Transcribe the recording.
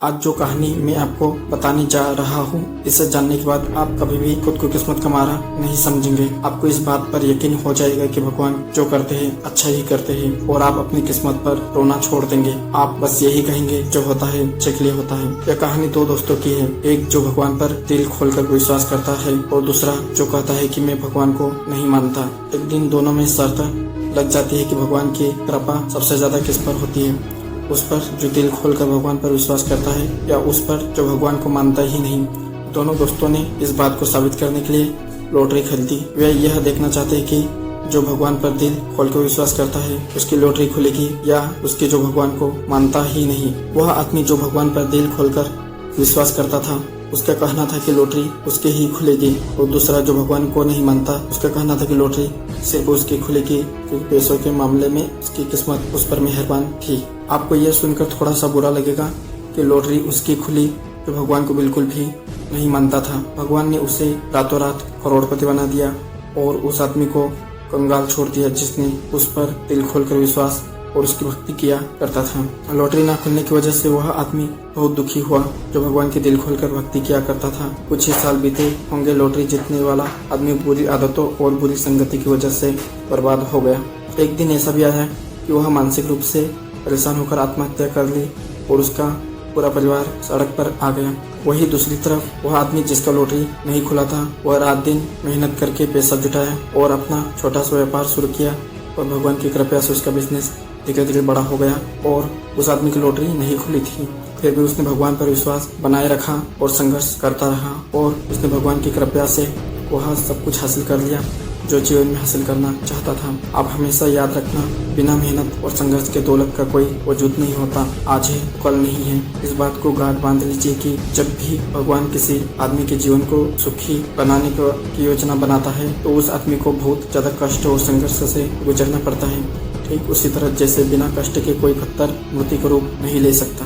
आज जो कहानी मैं आपको बताने जा रहा हूँ, इसे जानने के बाद आप कभी भी खुद को किस्मत का मारा नहीं समझेंगे। आपको इस बात पर यकीन हो जाएगा कि भगवान जो करते हैं अच्छा ही करते हैं और आप अपनी किस्मत पर रोना छोड़ देंगे। आप बस यही कहेंगे जो होता है चेक लिए होता है। यह कहानी दो दोस्तों की है, एक जो भगवान पर दिल खोलकर विश्वास करता है और दूसरा जो कहता है कि मैं भगवान को नहीं मानता। एक दिन दोनों में शर्त लग जाती है कि भगवान की कृपा सबसे ज्यादा किस पर होती है, उस पर जो दिल खोलकर भगवान पर विश्वास करता है या उस पर जो भगवान को मानता ही नहीं। दोनों दोस्तों ने इस बात को साबित करने के लिए लॉटरी खरीदी। वे यह देखना चाहते हैं कि जो भगवान पर दिल खोलकर विश्वास करता है उसकी लॉटरी खुलेगी या उसके जो भगवान को मानता ही नहीं। वह आदमी जो भगवान पर दिल खोलकर विश्वास करता था उसका कहना था कि लॉटरी उसके ही खुलेगी और दूसरा जो भगवान को नहीं मानता उसका कहना था कि लॉटरी सिर्फ उसकी खुलेगी क्योंकि पैसों के मामले में उसकी किस्मत उस पर मेहरबान थी। आपको यह सुनकर थोड़ा सा बुरा लगेगा कि लॉटरी उसकी खुली जो भगवान को बिल्कुल भी नहीं मानता था। भगवान ने उसे रातों रात करोड़पति बना दिया और उस आदमी को कंगाल छोड़ दिया जिसने उस पर दिल खोलकर विश्वास और उसकी भक्ति किया करता था। लॉटरी ना खुलने की वजह से वह आदमी बहुत दुखी हुआ जो भगवान की दिल खोलकर भक्ति किया करता था। कुछ ही साल बीते होंगे, लॉटरी जीतने वाला आदमी बुरी आदतों और बुरी संगति की वजह से बर्बाद हो गया। एक दिन ऐसा भी आया कि वह मानसिक रूप से परेशान होकर आत्महत्या कर ली और उसका पूरा परिवार सड़क पर आ गया। वही दूसरी तरफ वह आदमी जिसका लॉटरी नहीं खुला था वह रात दिन मेहनत करके पैसा जुटाया और अपना छोटा सा व्यापार शुरू किया और भगवान की कृपा से उसका बिजनेस धीरे धीरे बड़ा हो गया और उस आदमी की लॉटरी नहीं खुली थी। फिर भी उसने भगवान पर विश्वास बनाए रखा और संघर्ष करता रहा और उसने भगवान की कृपा से वह सब कुछ हासिल कर लिया जो जीवन में हासिल करना चाहता था। आप हमेशा याद रखना, बिना मेहनत और संघर्ष के दौलत का कोई वजूद नहीं होता। आज है कल नहीं है। इस बात को गांठ बांध लीजिए कि जब भी भगवान किसी आदमी के जीवन को सुखी बनाने की योजना बनाता है तो उस आदमी को बहुत ज्यादा कष्ट और संघर्ष से गुजरना पड़ता है। ठीक उसी तरह जैसे बिना कष्ट के कोई पत्थर मूर्ति का रूप नहीं ले सकता।